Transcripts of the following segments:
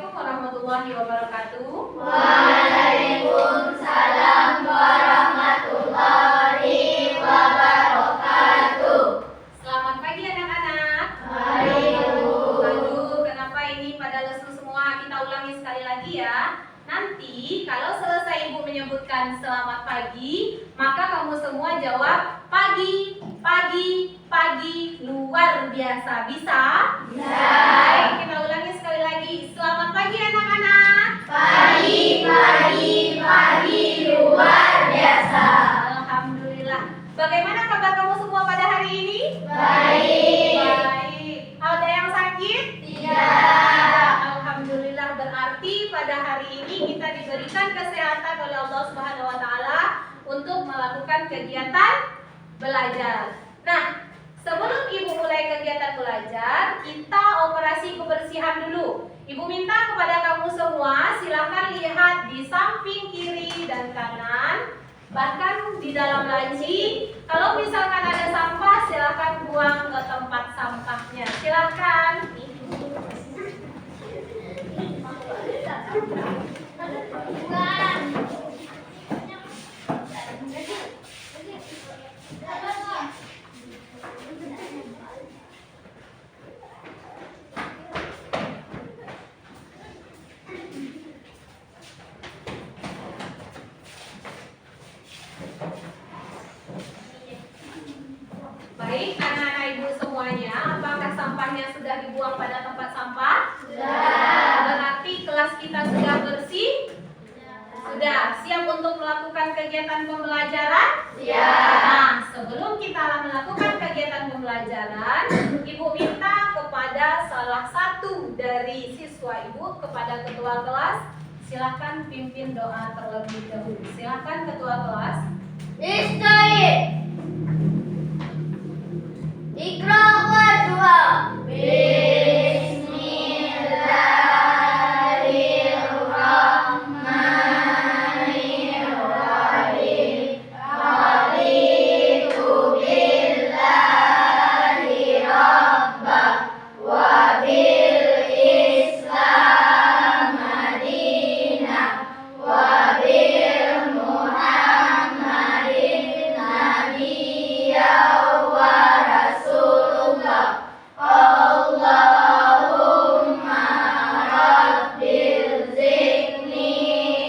Assalamualaikum warahmatullahi wabarakatuh. Waalaikumsalam warahmatullahi wabarakatuh. Selamat pagi anak-anak. Aduh, kenapa ini pada lesu semua? Kita ulangi sekali lagi ya. Nanti kalau selesai Ibu menyebutkan selamat pagi, maka kamu semua jawab pagi, pagi, pagi, luar biasa. Bisa? Baik, kita ulangi sekali lagi. Selamat pagi anak-anak. Pagi, pagi, pagi, luar biasa. Alhamdulillah. Bagaimana kabar kamu semua pada hari ini? Baik. Baik. Ada yang sakit? Tidak. Alhamdulillah, berarti pada hari ini kita diberikan kesehatan oleh Allah Subhanahu wa taala untuk melakukan kegiatan belajar. Nah, sebelum Ibu mulai kegiatan belajar, kita operasi kebersihan dulu. Ibu minta kepada kamu semua silakan lihat di samping kiri dan kanan, bahkan di dalam laci. Kalau misalkan ada sampah, silakan buang ke tempat sampahnya. Silakan. Baik, anak-anak Ibu semuanya, apakah sampahnya sudah dibuang pada tempat sampah? Sudah. Berarti kelas kita sudah bersih? Sudah. Siap untuk melakukan kegiatan pembelajaran? Siap. Nah, sebelum kita melakukan kegiatan pembelajaran, Ibu minta kepada salah satu dari siswa Ibu, kepada ketua kelas, silakan pimpin doa terlebih dahulu. Silakan ketua kelas. Istaid. Ikra wa dua. Bismillahirrahmanirrahim. Raditu billahi rabba wa bil Islam madina wa bil Muhammadin nabiyya wa rasulullah. Allahumma rabbil zidni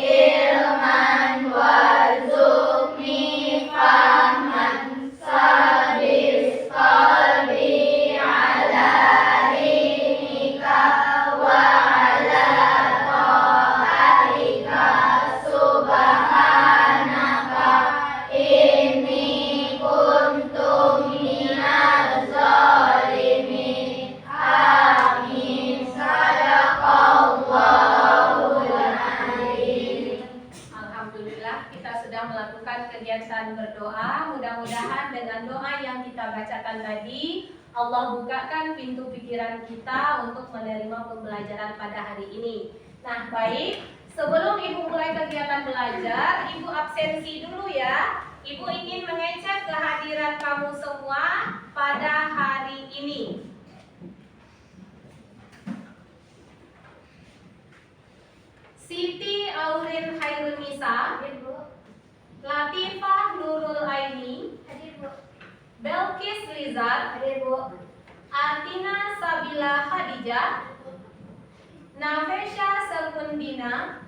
ilman warzuqni fahman sabis qalbi ala dinika wa ala ta'atika subhanaka inni kuntu minaz zalimin. Amin. Sadaqallahul adzim. Alhamdulillah, kita sudah melakukan kegiatan berdoa. Mudah-mudahan dengan doa yang kita bacakan tadi, Allah bukakan pintu pikiran kita untuk menerima pembelajaran pada hari ini. Nah, baik. Sebelum Ibu mulai kegiatan belajar, Ibu absensi dulu ya. Ibu ingin mengecek kehadiran kamu semua pada hari ini. Siti Aurin Hairunisa, Latifah Nurul Aini, Belkis Lizar, Atina Sabila Khadijah, Nafesha Selkundina,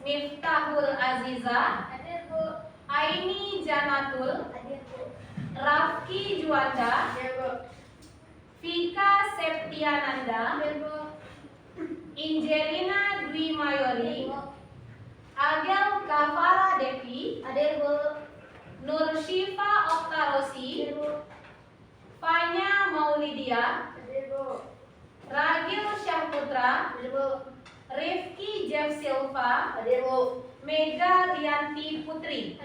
Miftahul Aziza, Aini Janatul, Rafki Juanda, Vika Septiananda, Injelina Dwi Mayori, Agel Kavara Devi, Nur Shifa Oktarosi, Fanya Maulidia, Ragil Syahputra, Rifki Jeff Silva, Mega Rianti Putri.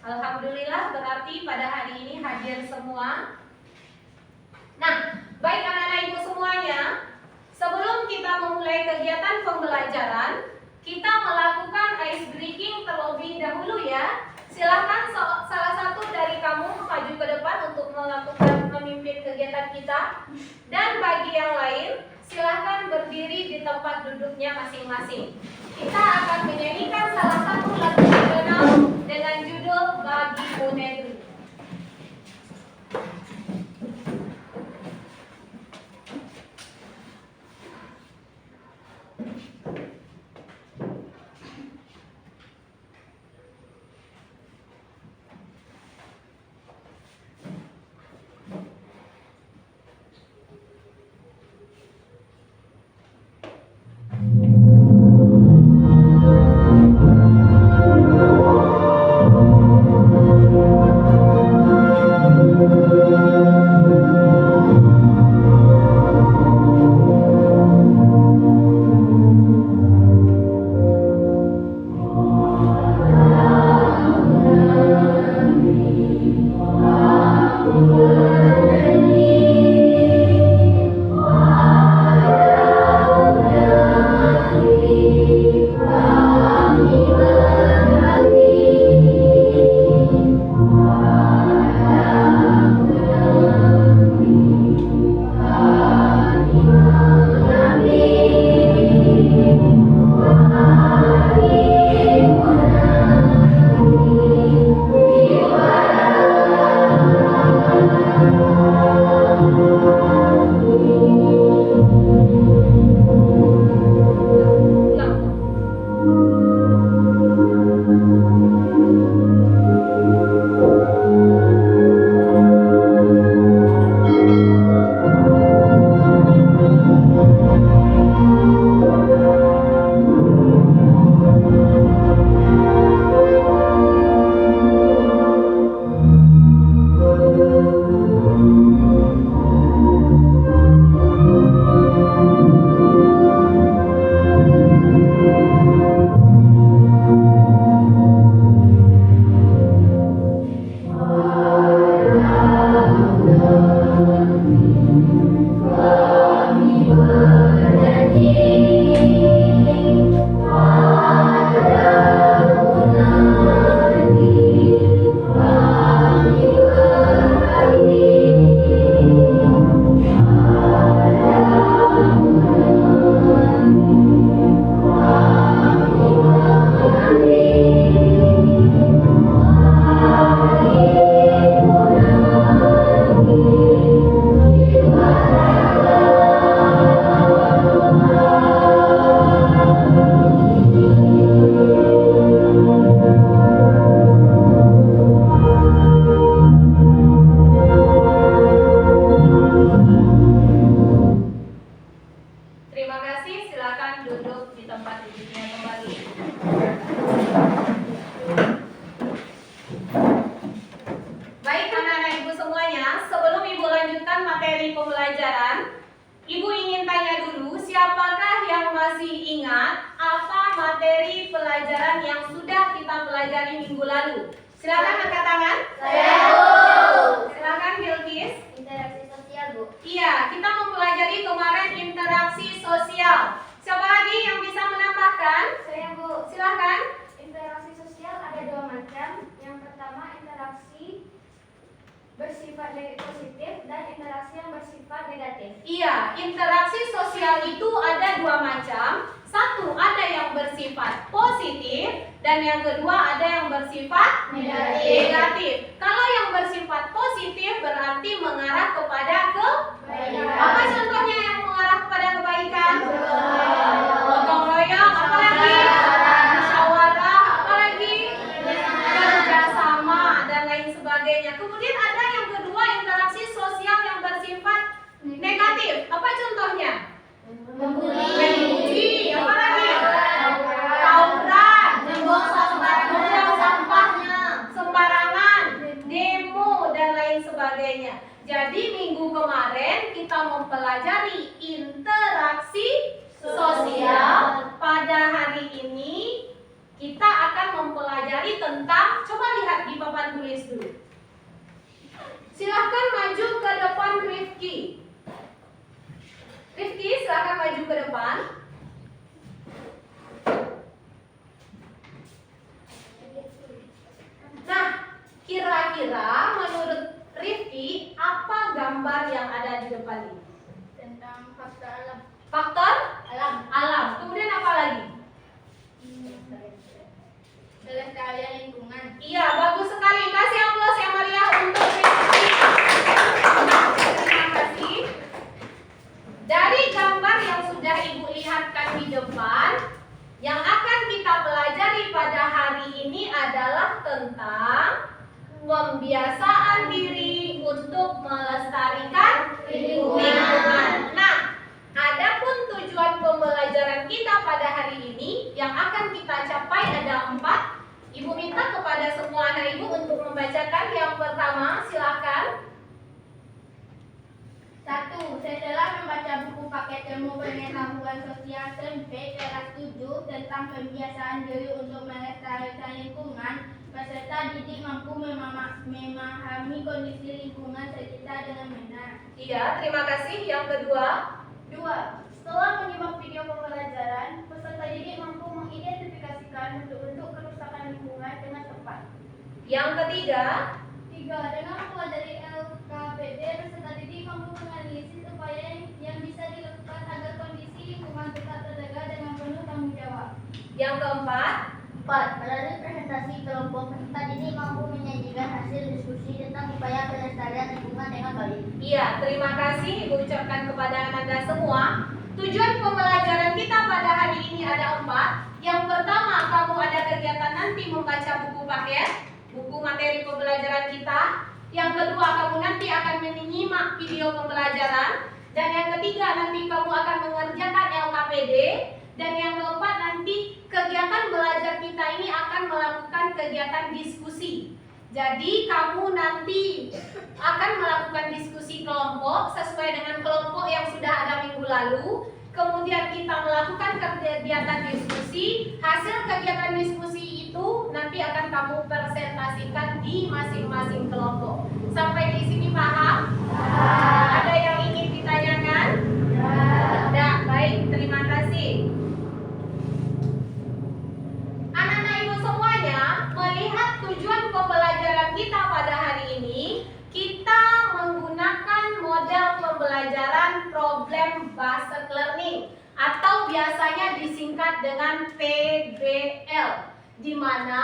Alhamdulillah, berarti pada hari ini hadir semua. Nah, baik anak-anak Ibu semuanya, sebelum kita memulai kegiatan pembelajaran, kita melakukan ice breaking terlebih dahulu ya. Silahkan salah satu dari kamu maju ke depan untuk melakukan memimpin kegiatan kita. Dan bagi yang lain, Silahkan berdiri di tempat duduknya masing-masing. Kita akan menyanyikan salah satu lagu nasional dengan judul Bagimu Negeri. Iya, interaksi sosial itu ada dua macam. Satu, ada yang bersifat positif, dan yang kedua ada yang bersifat negatif. Kalau yang bersifat positif berarti mengarah kepada kebaikan. Apa contohnya yang mengarah kepada kebaikan? Gotong royong, apalagi? Musyawarah, apalagi? Kerjasama dan lain sebagainya. Kemudian ada yang kedua, interaksi sosial yang bersifat negatif. Apa contohnya? Memuji, apa lagi? Tawuran, membuang sampahnya sembarangan, demo dan lain sebagainya. Jadi minggu kemarin kita mempelajari interaksi sosial. Pada hari ini kita akan mempelajari tentang, coba lihat di papan tulis dulu. Silahkan maju ke depan Rifki. Rifki, silahkan maju ke depan. Nah, kira-kira menurut Rifki, apa gambar yang ada di depan ini? Tentang fakta alam. keempat yang akan kita pelajari pada hari ini adalah tentang pembiasaan diri untuk melestarikan lingkungan. Nah, adapun tujuan pembelajaran kita pada hari ini yang akan kita capai ada 4. Ibu minta kepada semua anak ibu untuk membacakan. Yang pertama, silakan. 1. Setelah membaca buku paket ilmu pengetahuan sosial SMP kelas 7 tentang pembiasaan diri untuk melestarikan lingkungan, peserta didik mampu memahami kondisi lingkungan sekitar dengan benar. Iya, terima kasih. Yang kedua. 2. Setelah menyimak video pembelajaran, peserta didik mampu mengidentifikasikan bentuk-bentuk kerusakan lingkungan dengan tepat. Yang ketiga. 3. Dengan mempelajari LKPD, peserta didik mampu menganalisis upaya yang bisa dilakukan agar kondisi lingkungan tetap terjaga dengan penuh tanggung jawab. Yang keempat. 4. Melalui presentasi kelompok, peserta didik mampu menyajikan hasil diskusi tentang upaya pelestarian lingkungan dengan baik. Iya, terima kasih Ibu ucapkan kepada Anda semua. Tujuan pembelajaran kita pada hari ini ada 4. Yang pertama, kamu ada kegiatan nanti membaca buku paket, buku materi pembelajaran kita. Yang kedua, kamu nanti akan menyimak video pembelajaran. Dan yang ketiga, nanti kamu akan mengerjakan LKPD. Dan yang keempat, nanti kegiatan belajar kita ini akan melakukan kegiatan diskusi. Jadi kamu nanti akan melakukan diskusi kelompok sesuai dengan kelompok yang sudah ada minggu lalu. Kemudian kita melakukan kegiatan diskusi. Hasil kegiatan diskusi itu nanti akan kamu presentasikan di masing-masing kelompok. Sampai di sini paham? Ada yang ingin ditanyakan? Tidak, baik, terima kasih. Anak-anak ibu semuanya, melihat tujuan pembelajaran kita pada hari ini, kita menggunakan model pembelajaran problem based learning atau biasanya disingkat dengan PBL. Di mana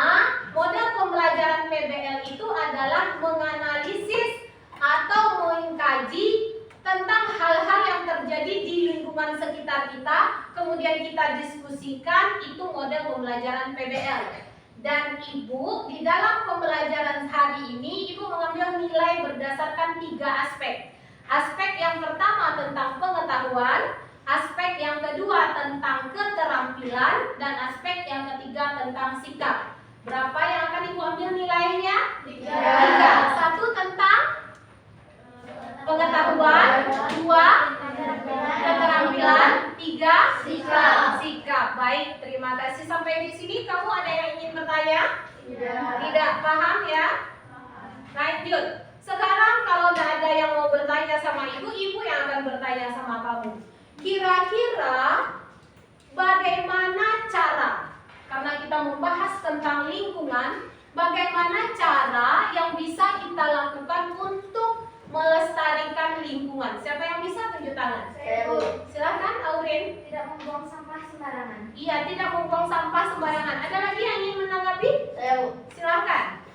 model pembelajaran PBL itu adalah menganalisis atau mengkaji tentang hal-hal yang terjadi di lingkungan sekitar kita, kemudian kita diskusikan. Itu model pembelajaran PBL. Dan Ibu di dalam pembelajaran hari ini, Ibu mengambil nilai berdasarkan 3 aspek. Aspek yang pertama tentang pengetahuan, aspek yang kedua tentang keterampilan, dan aspek yang ketiga tentang sikap. Berapa yang akan Ibu ambil nilainya? 3. 1 tentang pengetahuan, 2 keterampilan, 3 sikap. Baik, terima kasih. Sampai di sini kamu ada yang ingin bertanya? Tidak paham ya? Lanjut. Sekarang kalau tidak ada yang mau bertanya sama ibu yang akan bertanya sama kamu. Kira-kira bagaimana cara, karena kita membahas tentang lingkungan, bagaimana cara yang bisa kita lakukan untuk melestarikan lingkungan? Siapa yang bisa tunjuk tangan? Saya, Bu. Silahkan, Aurin. Tidak membuang sampah sembarangan. Iya, tidak membuang sampah sembarangan. Ada lagi yang ingin menanggapi? Saya, Bu. Silahkan.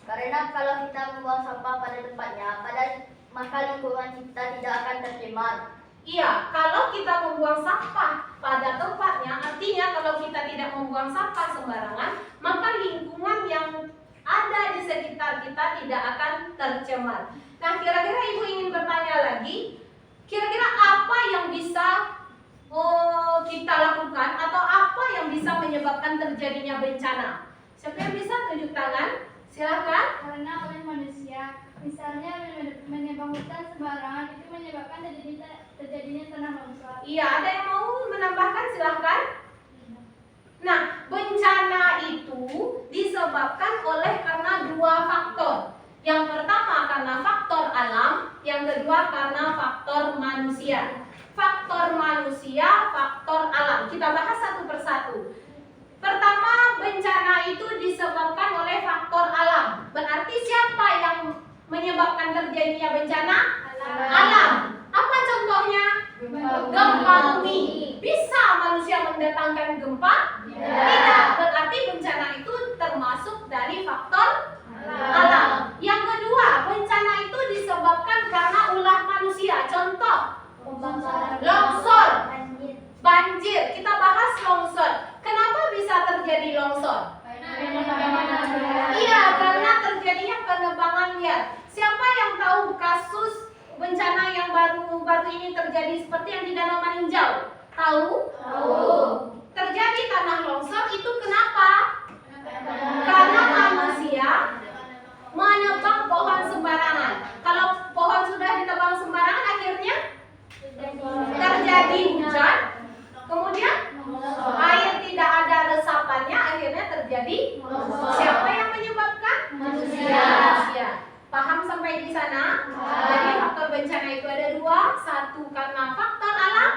Karena kalau kita membuang sampah pada tempatnya, maka lingkungan kita tidak akan tercemar. Iya, kalau kita membuang sampah pada tempatnya, artinya kalau kita tidak membuang sampah sembarangan, maka lingkungan yang ada di sekitar kita tidak akan tercemar. Nah, kira-kira ibu ingin bertanya lagi, kira-kira apa yang bisa kita lakukan atau apa yang bisa menyebabkan terjadinya bencana? Siapa yang bisa tunjuk tangan? Silahkan. Karena oleh manusia, misalnya menebang hutan sembarangan itu menyebabkan terjadinya tanah longsor. Iya, ada yang mau menambahkan? Silahkan. Nah, bencana itu disebabkan oleh karena 2 faktor. Yang pertama karena faktor alam, yang kedua karena faktor manusia. Faktor manusia, faktor alam. Kita bahas satu persatu. Pertama, bencana itu disebabkan oleh faktor alam. Berarti siapa yang menyebabkan terjadinya bencana? Alam. Apa contohnya? Gempa bumi. Bisa manusia mendatangkan gempa? Tidak. Berarti bencana itu termasuk dari faktor alam. Yang kedua, bencana itu disebabkan karena ulah manusia. Contoh, longsor, banjir. Kita bahas longsor? Iya, karena terjadinya penebangan liar. Siapa yang tahu kasus bencana yang baru ini terjadi seperti yang di Danau Maninjau? Tahu? Terjadi tanah longsor itu kenapa? Karena manusia menebang pohon sembarangan. Kalau pohon sudah ditebang sembarangan, akhirnya terjadi hujan, kemudian air tidak ada resapannya, akhirnya terjadi. Siapa yang menyebabkan? Manusia. Paham sampai di sana? Jadi faktor bencana itu ada dua. Satu karena faktor alam,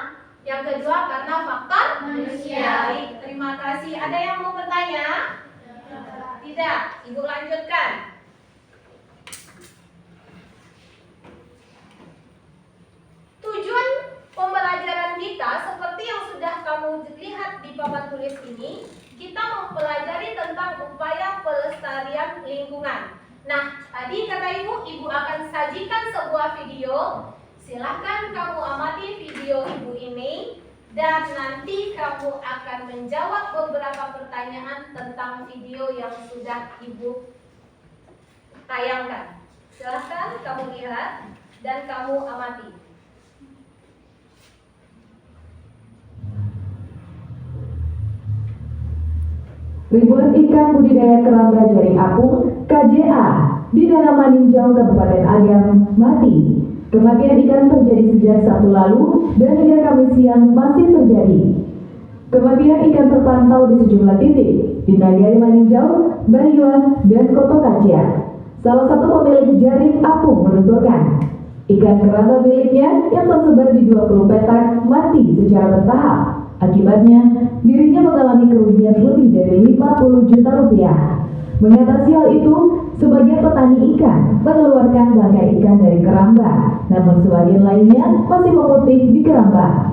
yang kedua karena faktor manusia. Baik, terima kasih. Ada yang mau bertanya? Tidak, Ibu lanjutkan. Tujuan pembelajaran kita seperti yang sudah kamu lihat di papan tulis ini, kita mempelajari tentang upaya pelestarian lingkungan. Nah, tadi kata Ibu akan sajikan sebuah video. Silahkan kamu amati video Ibu ini dan nanti kamu akan menjawab beberapa pertanyaan tentang video yang sudah Ibu tayangkan. Silahkan kamu lihat dan kamu amati. Ribuan ikan budidaya keramba jaring apung (KJA) di Danau Maninjau, Kabupaten Agam mati. Kematian ikan terjadi sejak Sabtu lalu dan hingga Kamis siang masih terjadi. Kematian ikan terpantau di sejumlah titik di Nagari Maninjau, Banyuwan, dan Koto Kacia. Salah satu pemilik jaring apung menuturkan, ikan keramba miliknya yang tersebar di 20 petak mati secara bertahap. Akibatnya, dirinya mengalami kerugian lebih dari 50 juta rupiah. Mengatasi hal itu, sebagian petani ikan mengeluarkan bangkai ikan dari keramba, namun sebagian lainnya masih memutih di keramba.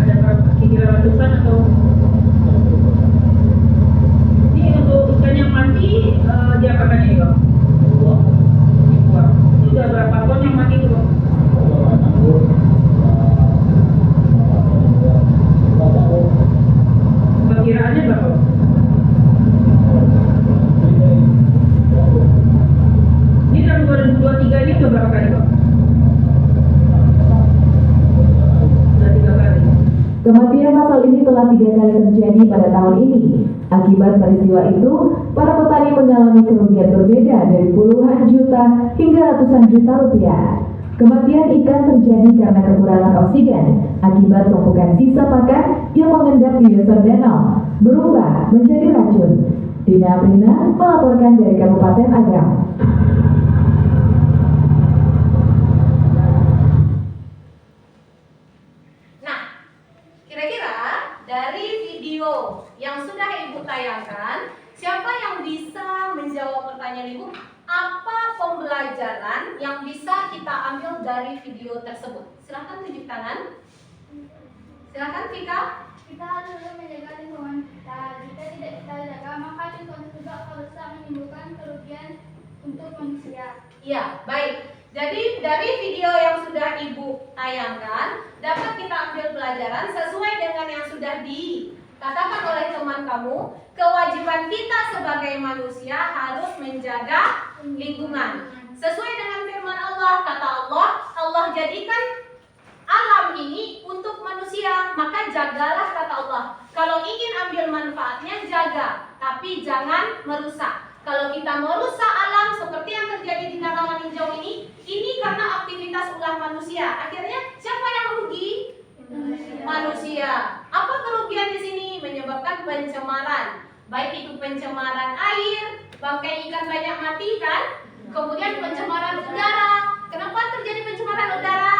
Ada kira ratusan atau ini untuk ikan yang mati diapakan ini Bang? Dibuang. Sudah berapa ton yang mati itu Bang? Perkiraannya berapa? Ini tahun 2023 ini udah berapa kali Bang? Sudah 3 kali. Kematian masal ini telah 3 kali terjadi pada tahun ini. Akibat peristiwa itu, para petani mengalami kerugian berbeda dari puluhan juta hingga ratusan juta rupiah. Kematian ikan terjadi karena kekurangan oksigen akibat tumpukan sisa pakan yang mengendap di dasar danau berubah menjadi racun. Dina Aprina melaporkan dari Kabupaten Agam. Nah, kira-kira dari video yang sudah Ibu tayangkan, siapa yang bisa menjawab pertanyaan Ibu? Apa pembelajaran yang bisa kita ambil dari video tersebut? Silahkan tunjuk tangan. Silahkan Vika. Kita harus menjaga lingkungan kita. Jika tidak kita jaga, maka lingkungan juga akan bisa menimbulkan kerugian untuk manusia. Iya, baik. Jadi dari video yang sudah Ibu tayangkan, dapat kita ambil pelajaran sesuai dengan yang sudah dikatakan oleh teman kamu. Kewajiban kita sebagai manusia harus menjaga lingkungan. Sesuai dengan firman Allah, kata Allah jadikan alam ini untuk manusia, maka jagalah kata Allah. Kalau ingin ambil manfaatnya, jaga, tapi jangan merusak. Kalau kita merusak alam seperti yang terjadi di Danau Maninjau ini karena aktivitas ulah manusia. Akhirnya siapa yang rugi? Manusia. Apa kerugian di sini? Menyebabkan pencemaran. Baik itu pencemaran air, bangkai ikan banyak mati kan? Kemudian pencemaran udara. Kenapa terjadi pencemaran udara?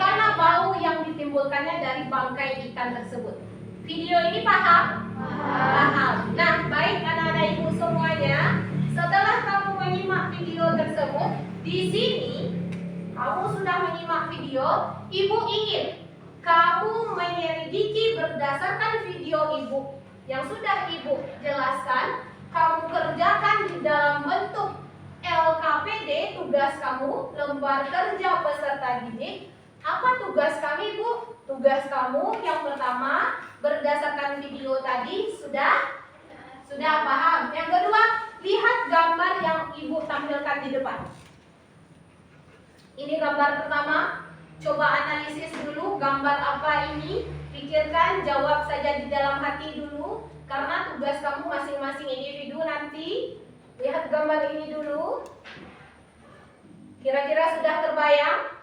Karena bau yang ditimbulkannya dari bangkai ikan tersebut. Video ini paham? Paham. Nah, baik anak-anak Ibu semuanya, setelah kamu menyimak video tersebut, di sini kamu sudah menyimak video, Ibu ingin kamu menyelidiki berdasarkan video Ibu yang sudah Ibu jelaskan, kamu kerjakan di dalam bentuk LKPD, tugas kamu, lembar kerja peserta didik. Apa tugas kami, Bu? Tugas tugas kamu yang pertama berdasarkan video tadi sudah paham. Yang kedua, lihat gambar yang ibu tampilkan di depan. Ini gambar pertama. Coba analisis dulu gambar apa ini. Pikirkan, jawab saja di dalam hati dulu. Karena tugas kamu masing-masing individu nanti. Lihat gambar ini dulu. Kira-kira sudah terbayang?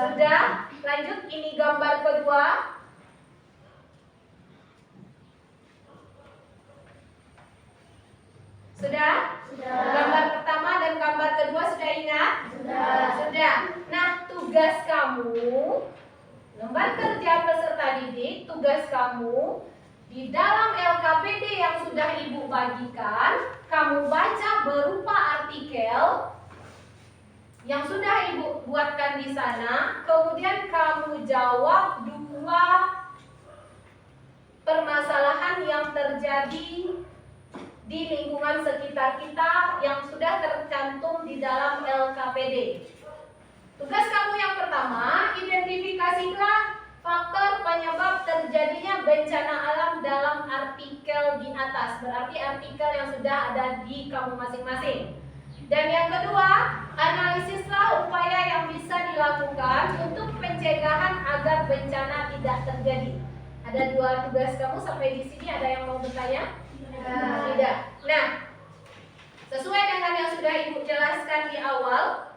Sudah. Lanjut, ini gambar kedua. Sudah? Gambar pertama dan gambar kedua sudah ingat? Sudah. Nah, tugas kamu, lembar kerja peserta didik, tugas kamu di dalam LKPD yang sudah ibu bagikan, kamu baca berupa artikel yang sudah ibu buatkan di sana, kemudian kamu jawab 2 permasalahan yang terjadi di lingkungan sekitar kita yang sudah tercantum di dalam LKPD. Tugas kamu yang pertama, identifikasilah faktor penyebab terjadinya bencana alam dalam artikel di atas. Berarti artikel yang sudah ada di kamu masing-masing. Dan yang kedua, analisislah upaya yang bisa dilakukan untuk pencegahan agar bencana tidak terjadi. Ada 2 tugas kamu, sampai di sini ada yang mau bertanya? Tidak. Nah, sesuai dengan yang sudah ibu jelaskan di awal,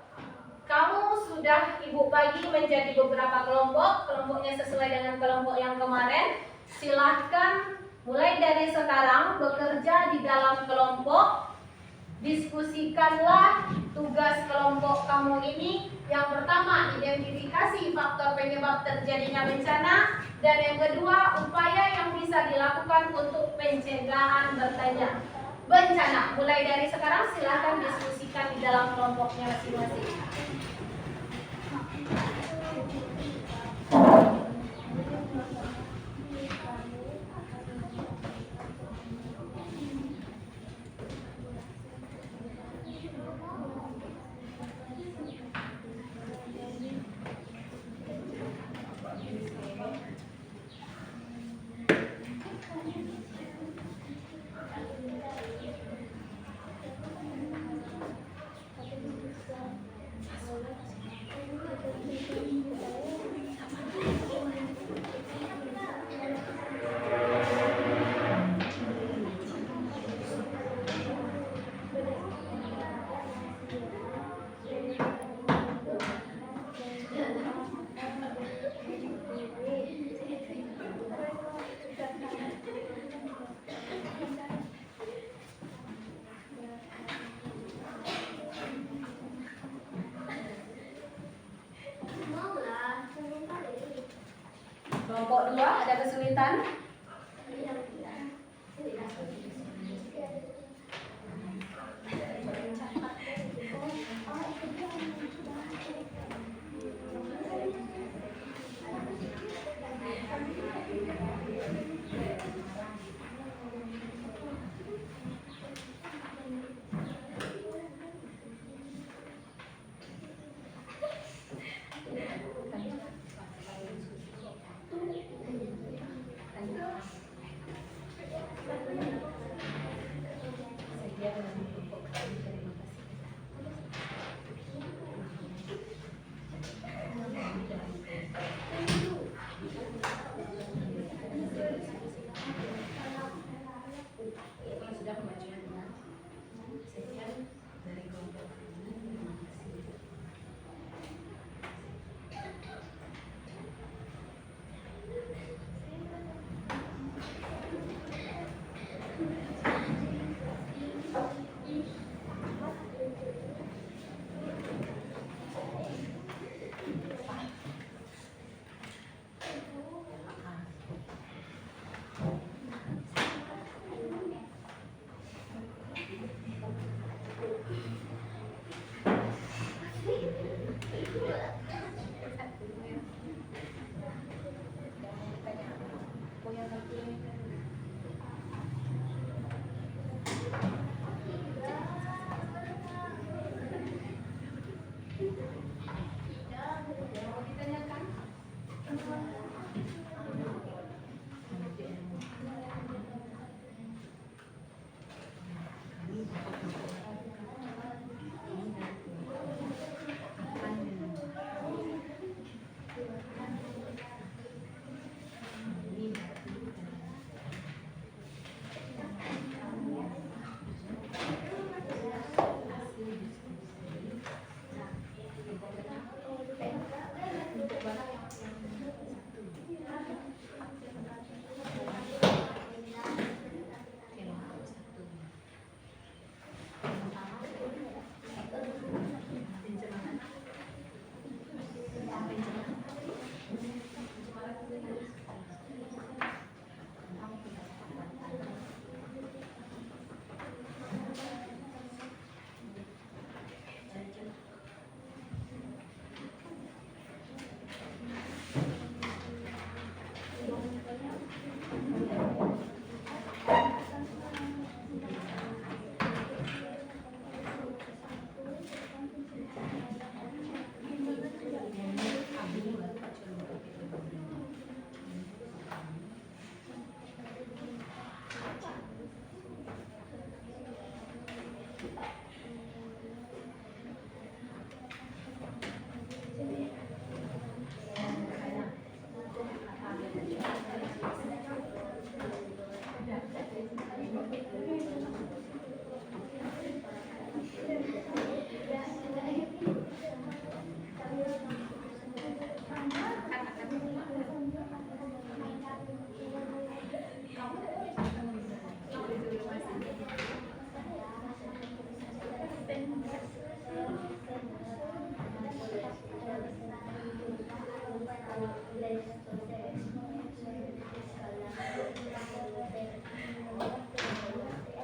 kamu sudah ibu bagi menjadi beberapa kelompok. Kelompoknya sesuai dengan kelompok yang kemarin. Silahkan mulai dari sekarang bekerja di dalam kelompok. Diskusikanlah tugas kelompok kamu ini. Yang pertama, identifikasi faktor penyebab terjadinya bencana. Dan yang kedua, upaya yang bisa dilakukan untuk pencegahan bencana. Mulai dari sekarang silahkan diskusikan di dalam kelompoknya masing-masing. Kelompok 2 ada kesulitan?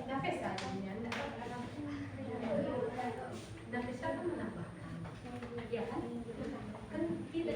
Nafisa Nafisa kan kenapa? Ya kan? Kan kita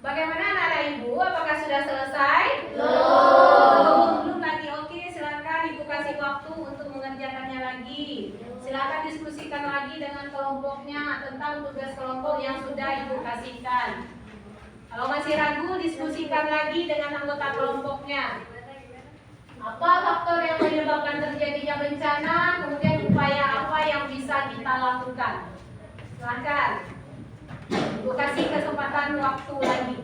Bagaimana anak-anak ibu? Apakah sudah selesai? Belum lagi. Oke, silakan ibu kasih waktu untuk mengerjakannya lagi. Silakan diskusikan lagi dengan kelompoknya tentang tugas kelompok yang sudah ibu kasihkan. Kalau masih ragu, diskusikan lagi dengan anggota kelompoknya. Apa faktor yang menyebabkan terjadinya bencana? Kemudian upaya apa yang bisa kita lakukan? Silakan. Ibu kasih kesempatan waktu lagi.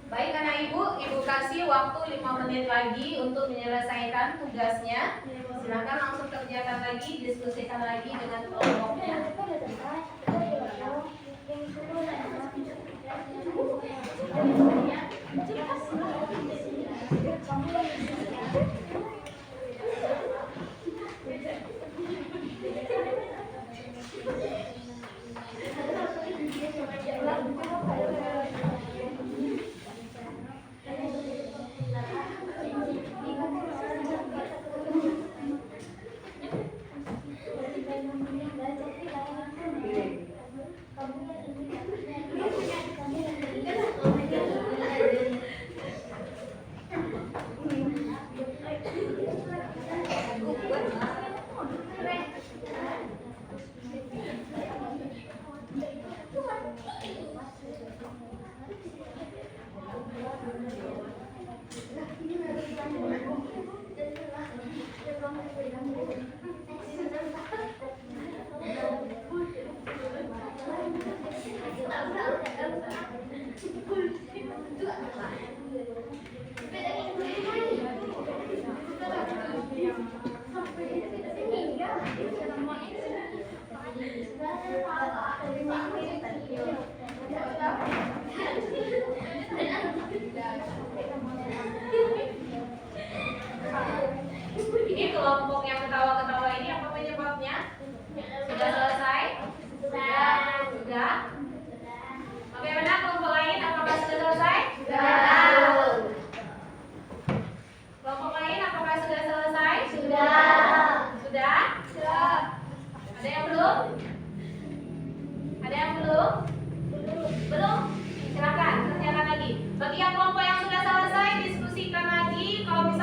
Baik anak ibu kasih waktu 5 menit lagi untuk menyelesaikan tugasnya. Silakan langsung kerjakan lagi, diskusikan lagi dengan kelompoknya.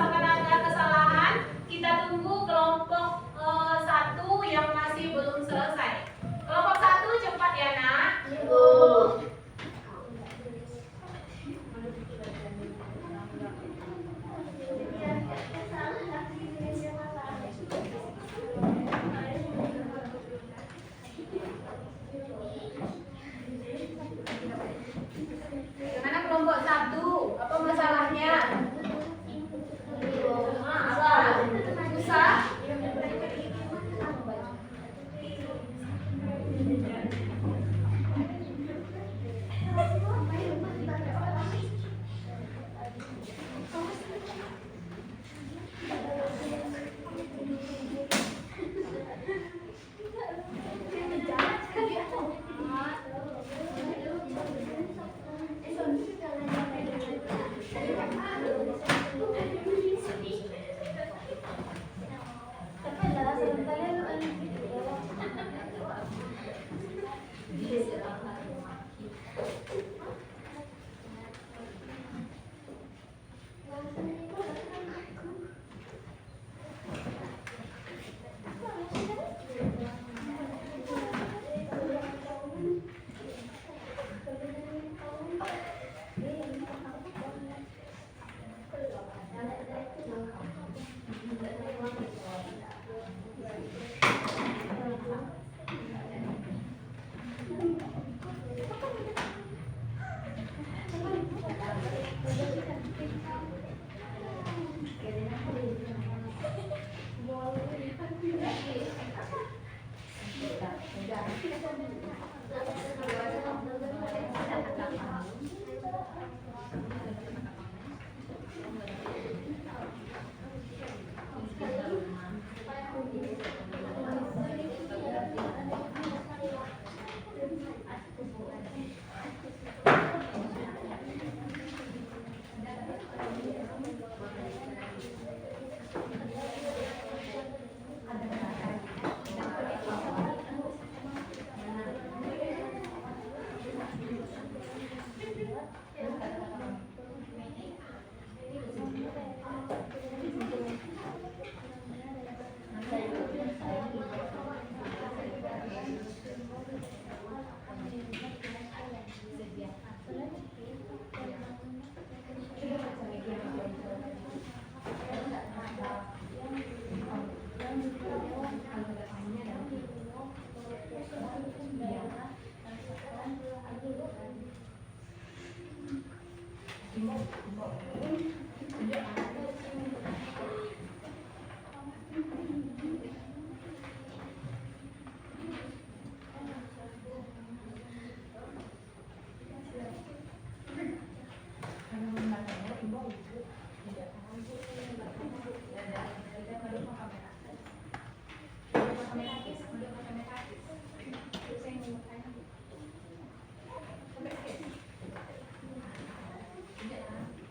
misalkan ada kesalahan, kita tunggu kelompok 1 yang masih belum selesai. Kelompok 1 cepat ya nak. Gimana kelompok 1? Apa masalahnya? Apa? Susah?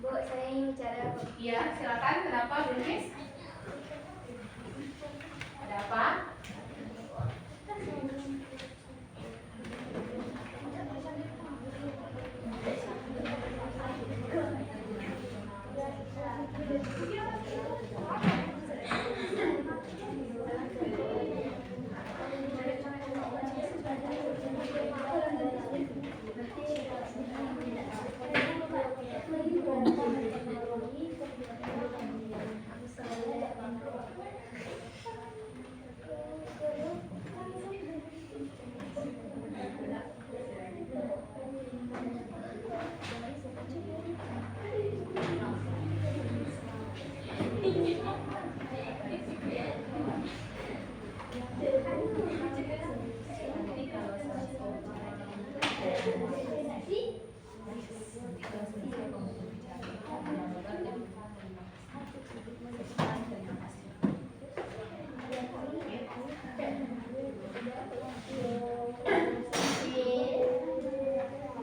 Bu, saya ingin bicara. Iya, silakan. Kenapa, Bu Nis? Ada apa?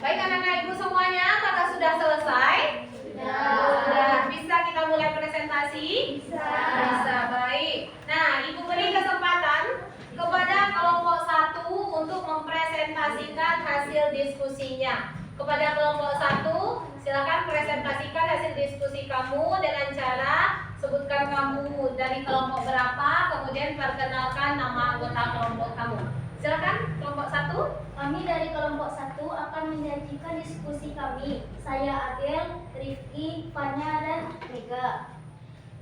Baik anak-anak ibu semuanya, apakah sudah selesai? Sudah. Bisa kita mulai presentasi? Bisa, baik. Nah, ibu beri kesempatan kepada kelompok 1 untuk mempresentasikan hasil diskusinya. Kepada kelompok 1, silakan presentasikan hasil diskusi kamu dengan cara Hujan perkenalkan nama anggota kelompok kamu. Silakan kelompok 1. Kami dari kelompok 1 akan menyajikan diskusi kami. Saya Adel, Rifki, Fanya, dan Mega.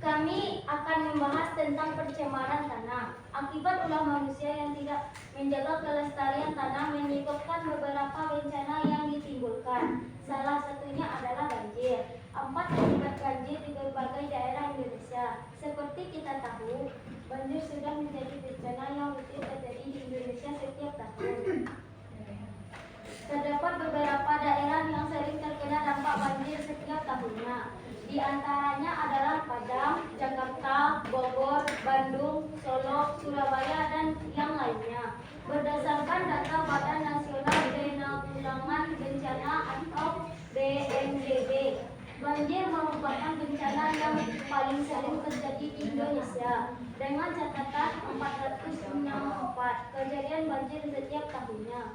Kami akan membahas tentang pencemaran tanah. Akibat ulah manusia yang tidak menjaga kelestarian tanah menyebabkan beberapa bencana yang ditimbulkan. Salah satunya adalah banjir. 4 akibat banjir di berbagai daerah Indonesia. Seperti kita tahu, banjir sudah menjadi bencana yang rutin terjadi di Indonesia setiap tahun. Terdapat beberapa daerah yang sering terkena dampak banjir setiap tahunnya. Di antaranya adalah Padang, Jakarta, Bogor, Bandung, Solo, Surabaya, dan yang lainnya. Berdasarkan data Badan Nasional Penanggulangan Bencana atau BNPB, banjir merupakan bencana yang paling sering terjadi di Indonesia dengan catatan 464 kejadian banjir setiap tahunnya.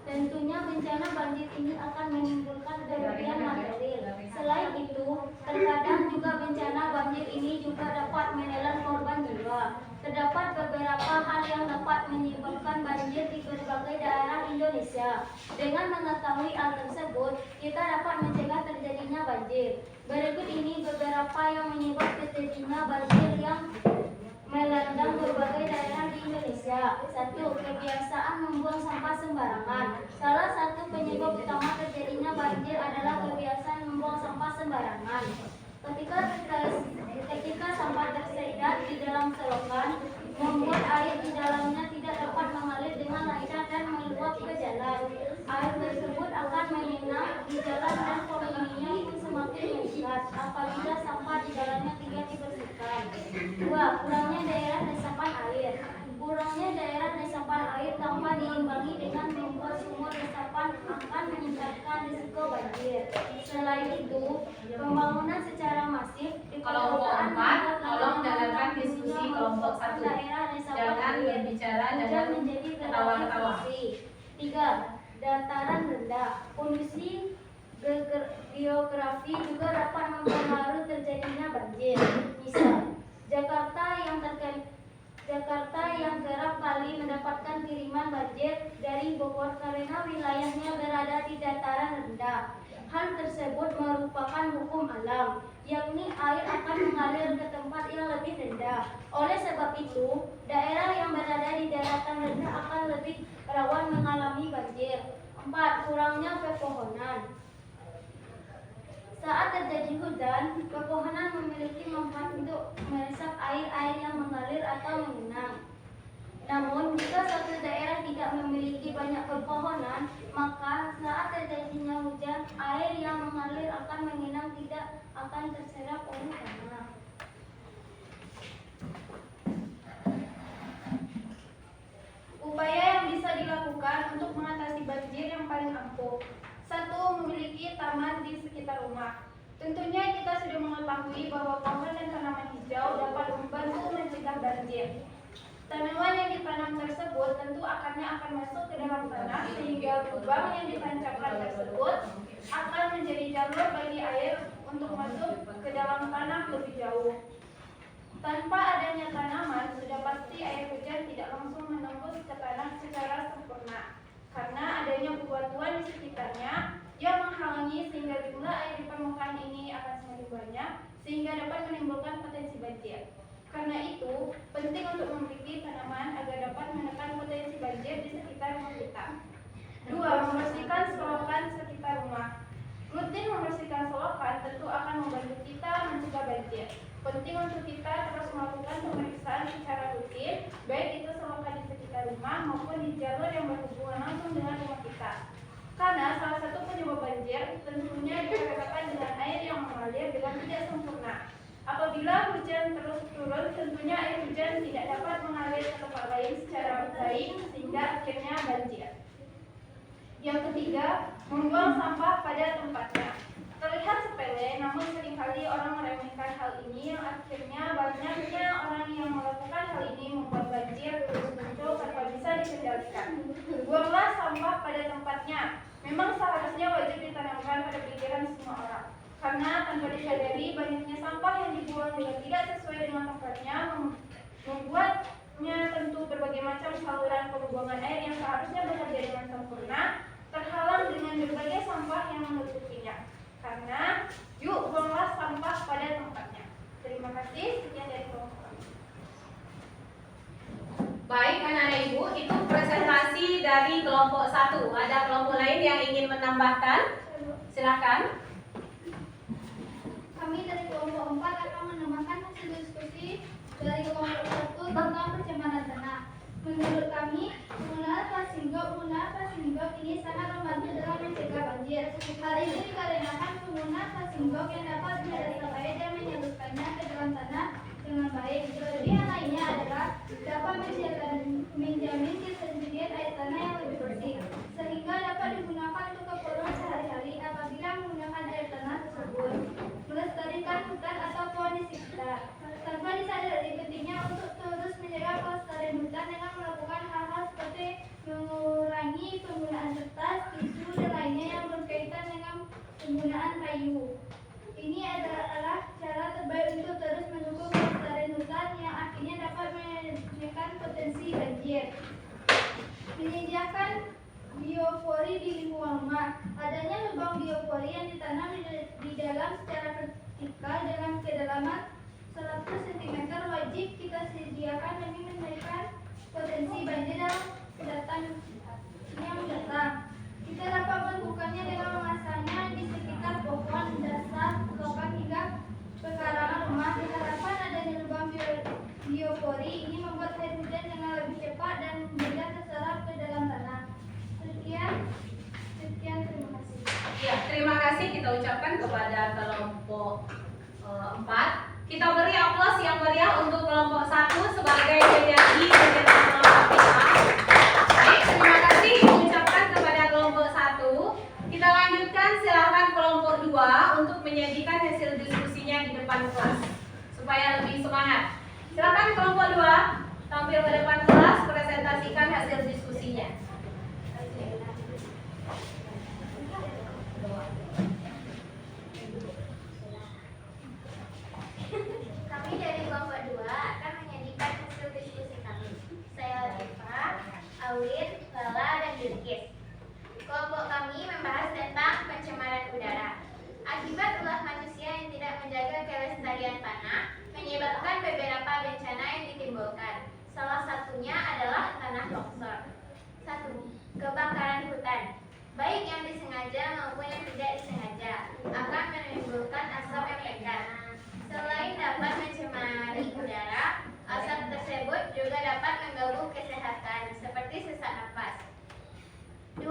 Tentunya bencana banjir ini akan menimbulkan kerugian material. Selain itu, terkadang juga bencana banjir ini juga dapat menelan korban jiwa. Terdapat beberapa hal yang dapat menyebabkan banjir di berbagai daerah Indonesia. Dengan mengetahui hal tersebut, kita dapat mencegah terjadinya banjir. Berikut ini beberapa yang menyebabkan terjadinya banjir yang melanda berbagai daerah di Indonesia. 1. Kebiasaan membuang sampah sembarangan. Salah satu penyebab utama terjadinya banjir adalah kebiasaan membuang sampah sembarangan. Ketika sampah tersedat di dalam selokan, membuat air di dalamnya tidak dapat mengalir dengan lancar dan meluap ke jalan. Air tersebut akan menginap di jalan dan volumenya pun semakin meningkat apabila sampah di dalamnya tidak dibersihkan. 2. Kurangnya daerah resapan air. Kurangnya daerah resapan air tanpa diimbangi dengan membuat sumur resapan akan meningkatkan risiko banjir. Selain itu, pembangunan secara masif di Kelompok 4, tolong dengarkan diskusi kelompok 1. daerah resapan Jangan air. berbicara, Hujan jangan menjadi ketawa-ketawa. potensi. 3. Dataran rendah. Kondisi geografi juga dapat mempengaruhi terjadinya banjir. Misal, Jakarta yang kerap kali mendapatkan kiriman banjir dari Bogor karena wilayahnya berada di dataran rendah. Hal tersebut merupakan hukum alam, yakni air akan mengalir ke tempat yang lebih rendah. Oleh sebab itu, daerah yang berada di daratan rendah akan lebih rawan mengalami banjir. 4. Kurangnya pepohonan. Saat terjadi hujan, pepohonan memiliki manfaat untuk meresap air yang mengalir atau mengenang. Namun, jika suatu daerah tidak memiliki banyak pepohonan, maka saat terjadinya hujan, air yang mengalir akan mengenang tidak akan terserap oleh tanah. Upaya yang bisa dilakukan untuk mengatasi banjir yang paling ampuh. 1. Memiliki taman di sekitar rumah. Tentunya kita sudah mengetahui bahwa pohon dan tanaman hijau dapat membantu mencegah banjir. Tanaman yang ditanam tersebut tentu akarnya akan masuk ke dalam tanah sehingga lubang yang ditancapkan tersebut akan menjadi jalur bagi air untuk masuk ke dalam tanah lebih jauh. Tanpa adanya tanaman, sudah pasti air hujan tidak langsung menembus ke tanah secara sempurna. Karena adanya bebatuan di sekitarnya yang menghalangi sehingga jumlah air di permukaan ini akan semakin banyak sehingga dapat menimbulkan potensi banjir. Karena itu, penting untuk memiliki tanaman agar dapat menekan potensi banjir di sekitar rumah kita. 2. Membersihkan selokan sekitar rumah. Rutin membersihkan selokan tentu akan membantu kita mencegah banjir. Penting untuk kita terus melakukan pemeriksaan secara rutin, baik itu selokan di sekitar rumah maupun di jalur yang berhubungan langsung dengan rumah kita. Karena salah satu penyebab banjir tentunya dikarenakan dengan air yang mengalir dengan tidak sempurna. Apabila hujan terus turun, tentunya air hujan tidak dapat mengalir ke tempat lain secara baik sehingga akhirnya banjir. Yang ketiga, membuang sampah pada tempatnya. Terlihat sepele, namun seringkali orang meremehkan hal ini yang akhirnya banyaknya orang yang melakukan hal ini membuat banjir terus muncul tanpa bisa dikendalikan. Buanglah sampah pada tempatnya. Memang seharusnya wajib ditanamkan pada pikiran semua orang. Karena tanpa disadari, banyaknya sampah yang dibuang dengan tidak sesuai dengan tempatnya Membuatnya tentu berbagai macam saluran pembuangan air yang seharusnya bekerja dengan sempurna terhalang dengan berbagai sampah yang menutupinya. Karena yuk buanglah sampah pada tempatnya. Terima kasih. Sekian dari kelompok kami. Baik anak-anak ibu, itu presentasi dari kelompok 1. Ada kelompok lain yang ingin menambahkan? Silakan. Kami dari kelompok 4 akan menambahkan hasil diskusi dari kelompok 1 tentang pencemaran tanah. Menurut kami, penggunaan plastik ini sangat membantu dalam mencegah banjir. Hal ini dikarenakan penggunaan plastik yang dapat menyerap air dan menyalurkannya ke dalam tanah dengan baik. Kelebihan lainnya adalah dapat menjamin ketersediaan air tanah yang lebih bersih, sehingga dapat digunakan untuk keperluan sehari-hari apabila menggunakan air tanah tersebut. Melestarikan hutan atau pohon di sekitar. Tanpa disadari pentingnya untuk terus menjaga kelestarian hutan dengan melakukan hal-hal seperti mengurangi penggunaan kertas, tisu, dan lainnya yang berkaitan dengan penggunaan kayu. Ini adalah cara terbaik untuk terus mendukung kelestarian hutan yang akhirnya dapat menekan potensi banjir. Menyediakan biopori di lingkungan rumah. Adanya lubang biopori yang ditanam di dalam secara vertikal dengan kedalaman 100 cm wajib kita sediakan demi menekan potensi banjir yang mendatang. Kita dapat melakukannya dengan memasangnya di sekitar pohon, dasar, lokan hingga pekarangan rumah. Diharapkan adanya lubang biopori ini membuat air hujan dengan lebih cepat dan mudah terserap ke dalam tanah. Sekian, terima kasih. Ya, terima kasih kita ucapkan kepada kelompok 4. Kita beri aplaus yang meriah untuk kelompok 1 sebagai penyaji kegiatan kelompok kita. Baik, terima kasih diucapkan kepada kelompok 1. Kita lanjutkan, silakan kelompok 2 untuk menyajikan hasil diskusinya di depan kelas supaya lebih semangat. Silakan kelompok 2 tampil ke depan kelas, presentasikan hasil diskusinya. Kami dari kelompok 2 akan menyajikan hasil diskusi kami. Saya Latifah, Awin, Lala, dan Bilkis. Kelompok kami membahas tentang pencemaran udara. Akibat ulah manusia yang tidak menjaga kelestarian tanah menyebabkan beberapa bencana yang ditimbulkan. Salah satunya adalah tanah longsor. 1. Kebakaran hutan. Baik yang disengaja maupun yang tidak disengaja akan menimbulkan asap yang pekat. Selain dapat mencemari udara, asap tersebut juga dapat mengganggu kesehatan seperti sesak napas. 2.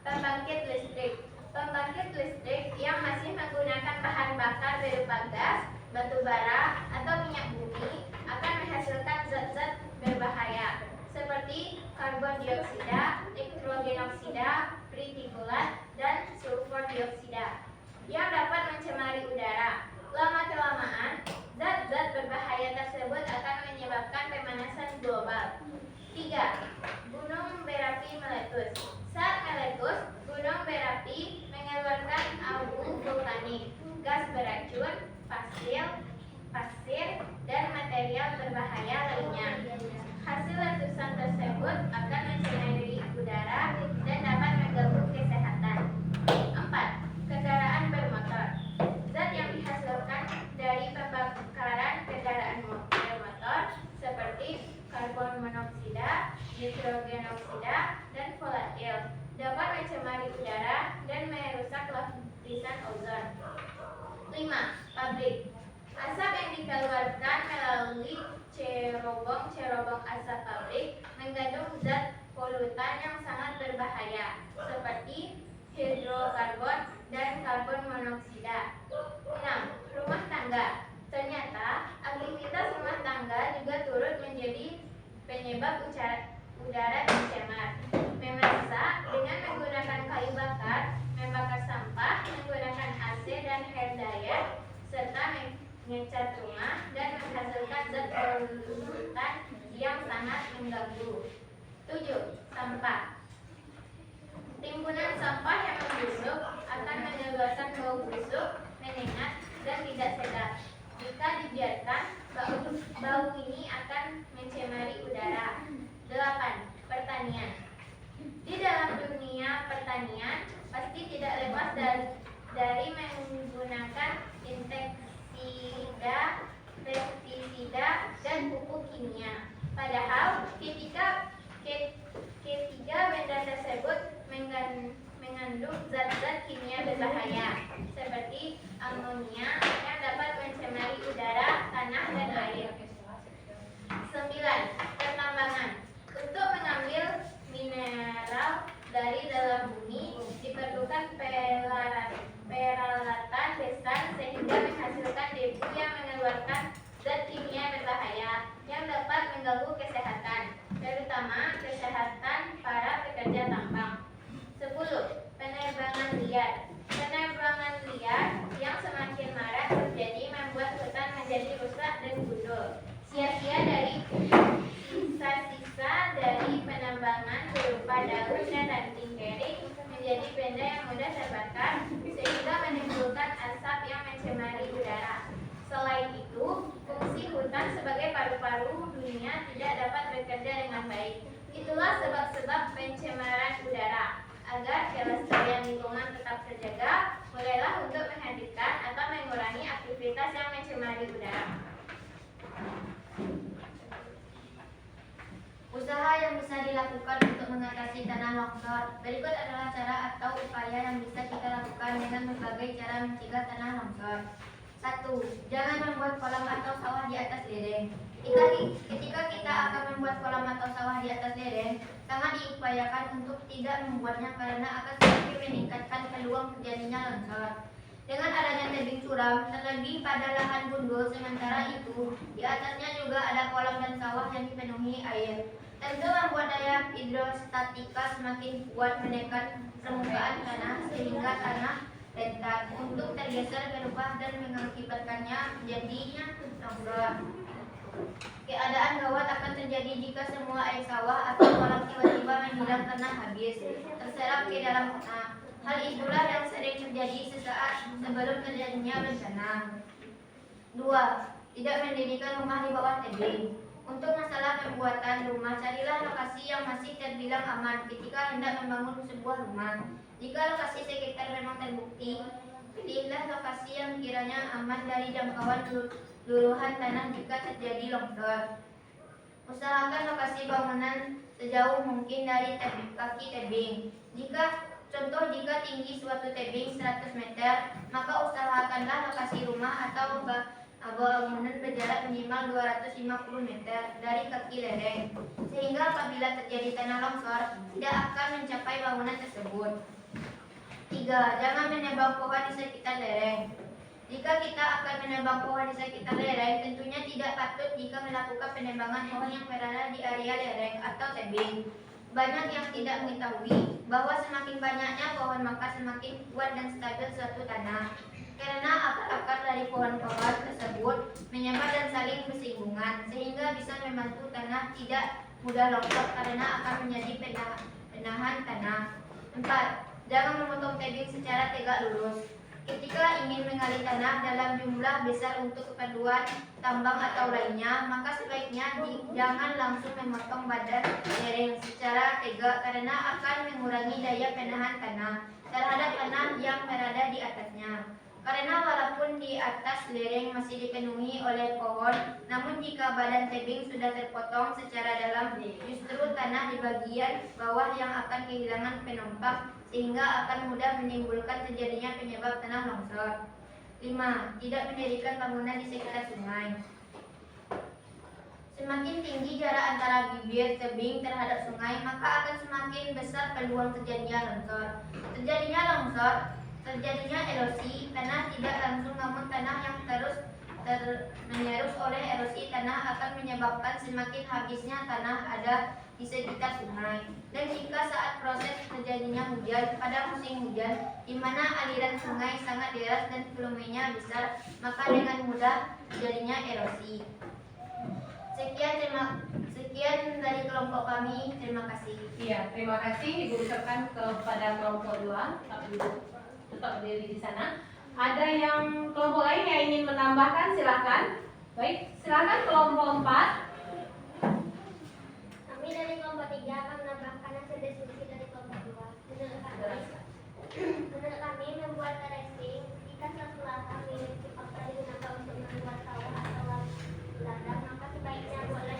Pembangkit listrik. Pembangkit listrik yang masih menggunakan bahan bakar berupa gas, batu bara, atau minyak bumi akan menghasilkan zat-zat berbahaya seperti karbon dioksida, nitrogenoksida, tritikulat, dan sulfur dioksida yang dapat mencemari udara. Lama-kelamaan, zat-zat berbahaya tersebut akan menyebabkan pemanasan global. 3. Gunung berapi meletus. Saat meletus, gunung berapi mengeluarkan abu vulkanik, gas beracun, pasir, dan material berbahaya lainnya. Hasil letusan tersebut akan mencemari udara dan dapat mengganggu kesehatan. 4. Kendaraan bermotor. Zat yang dihasilkan dari pembakaran kendaraan bermotor seperti karbon monoksida, nitrogenoksida, dan volatil dapat mencemari udara dan merusak lapisan ozon. 5. Pabrik. Asap yang dikeluarkan melalui cerobong asap pabrik mengandung zat polutan yang sangat berbahaya seperti hidrokarbon dan karbon monoksida. 6. Rumah tangga. Ternyata aktivitas rumah tangga juga turut menjadi penyebab udara tercemar. Memasak dengan menggunakan kayu bakar, membakar sampah, menggunakan AC dan hair dryer, serta mengecat rumah dan menghasilkan zat polutan yang sangat mengganggu. 7. Sampah. Timbunan sampah yang membusuk akan mengeluarkan bau busuk, menyengat, dan tidak sedap. Jika dibiarkan, bau ini akan kimia. Padahal ketiga benda tersebut mengandung zat-zat kimia berbahaya seperti amonia yang dapat mencemari udara, tanah, dan air. 9. Pertambangan. Untuk mengambil mineral dari dalam bumi diperlukan peralatan besar sehingga menghasilkan debu yang mengeluarkan zat kimia berbahaya yang dapat mengganggu kesehatan, terutama kesehatan para pekerja tambang. 10. Penebangan liar. Penebangan liar yang semakin marak terjadi membuat hutan menjadi rusak dan gundul. Sia-sia dari sisa-sisa dari penambangan berupa daun dan ranting kering menjadi benda yang mudah terbakar sehingga menimbulkan asap yang mencemari udara. Selain itu, fungsi hutan sebagai paru-paru dunia tidak dapat bekerja dengan baik. Itulah sebab-sebab pencemaran udara. Agar kelestarian lingkungan tetap terjaga, mulailah untuk menghentikan atau mengurangi aktivitas yang mencemari udara. Usaha yang bisa dilakukan untuk mengatasi tanah longsor. Berikut adalah cara atau upaya yang bisa kita lakukan dengan berbagai cara mencegah tanah longsor. 1. Jangan membuat kolam atau sawah di atas lereng. Ketika kita akan membuat kolam atau sawah di atas lereng, sangat diupayakan untuk tidak membuatnya karena akan semakin meningkatkan peluang terjadinya longsor. Dengan adanya tebing curam, terlebih pada lahan gundul, sementara itu di atasnya juga ada kolam dan sawah yang dipenuhi air. Tentu membuat daya hidrostatika semakin kuat menekan permukaan tanah sehingga tanah rentan untuk tergeser berubah dan mengakibatkannya menjadinya longsor. Keadaan gawat akan terjadi jika semua air sawah atau kolam tiba-tiba menghilang karena habis terserap ke dalam tanah. Hal itulah yang sering terjadi sesaat sebelum terjadinya bencana. 2. Tidak mendirikan rumah di bawah tebing. Untuk masalah pembuatan rumah, carilah lokasi yang masih terbilang aman ketika hendak membangun sebuah rumah. Jika lokasi sekitar memang terbukti, pilihlah lokasi yang kiranya aman dari jangkauan luluhan tanah jika terjadi longsor. Usahakan lokasi bangunan sejauh mungkin dari kaki tebing. Jika tinggi suatu tebing 100 meter, maka usahakanlah lokasi rumah atau bangunan berjarak minimal 250 meter dari kaki lereng, sehingga apabila terjadi tanah longsor, tidak akan mencapai bangunan tersebut. 3. Jangan menebang pohon di sekitar lereng. Jika kita akan menebang pohon di sekitar lereng, tentunya tidak patut jika melakukan penebangan pohon yang berada di area lereng atau tebing. Banyak yang tidak mengetahui bahwa semakin banyaknya pohon maka semakin kuat dan stabil suatu tanah. Karena akar-akar dari pohon-pohon tersebut menyebar dan saling bersinggungan, sehingga bisa membantu tanah tidak mudah longsor karena akan menjadi penahan tanah. 4. Jangan memotong tebing secara tegak lurus. Ketika ingin menggali tanah dalam jumlah besar untuk keperluan tambang atau lainnya, maka sebaiknya jangan langsung memotong badan lereng secara tegak karena akan mengurangi daya penahan tanah terhadap tanah yang berada di atasnya. Karena walaupun di atas lereng masih dipenuhi oleh pohon, namun jika badan tebing sudah terpotong secara dalam, justru tanah di bagian bawah yang akan kehilangan penopang sehingga akan mudah menimbulkan terjadinya penyebab tanah longsor. 5. Tidak mendirikan bangunan di sekitar sungai. Semakin tinggi jarak antara bibir tebing terhadap sungai, maka akan semakin besar peluang terjadinya longsor. Terjadinya erosi tanah tidak langsung, namun tanah yang menyerus oleh erosi tanah akan menyebabkan semakin habisnya tanah ada di sekitar sungai. Dan jika saat proses terjadinya hujan pada musim hujan, di mana aliran sungai sangat deras dan volumenya besar, maka dengan mudah terjadinya erosi. Sekian dari kelompok kami. Terima kasih. Iya, terima kasih. Ibu ucapkan kepada kelompok 2. Tetap berdiri di sana. Ada yang kelompok lain yang ingin menambahkan, silakan. Baik, silakan kelompok 4. Kami dari kelompok 3 akan menambahkan hasil diskusi dari kelompok 2. Menurut kami membuat terracing jika suatu lahan milik dipaksa digunakan untuk membuat sawah atau ladang, maka sebaiknya buatlah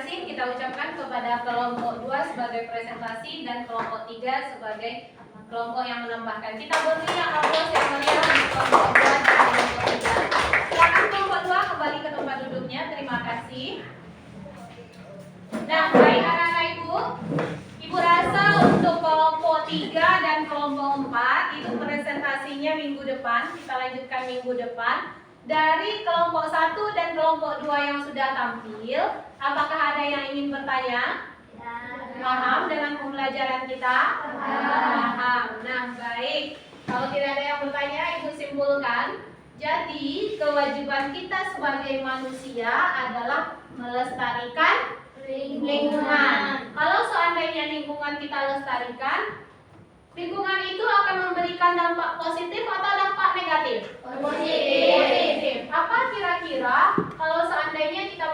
kasih kita ucapkan kepada kelompok 2 sebagai presentasi dan kelompok 3 sebagai kelompok yang menambahkan. Kita beri yang aplaus yang meriah untuk kelompok 2 dan kelompok 3. Silakan kelompok 2 kembali ke tempat duduknya. Terima kasih. Nah, baik anak-anak Ibu rasa untuk kelompok 3 dan kelompok 4 itu presentasinya minggu depan. Kita lanjutkan minggu depan. Dari kelompok 1 dan kelompok 2 yang sudah tampil, apakah ada yang ingin bertanya? Paham dengan pembelajaran kita? Paham. Nah, baik. Kalau tidak ada yang bertanya, Ibu simpulkan. Jadi, kewajiban kita sebagai manusia adalah melestarikan lingkungan. Kalau seandainya lingkungan kita lestarikan, lingkungan itu akan memberikan dampak positif atau dampak negatif? Positif. Apa kira-kira kalau seandainya kita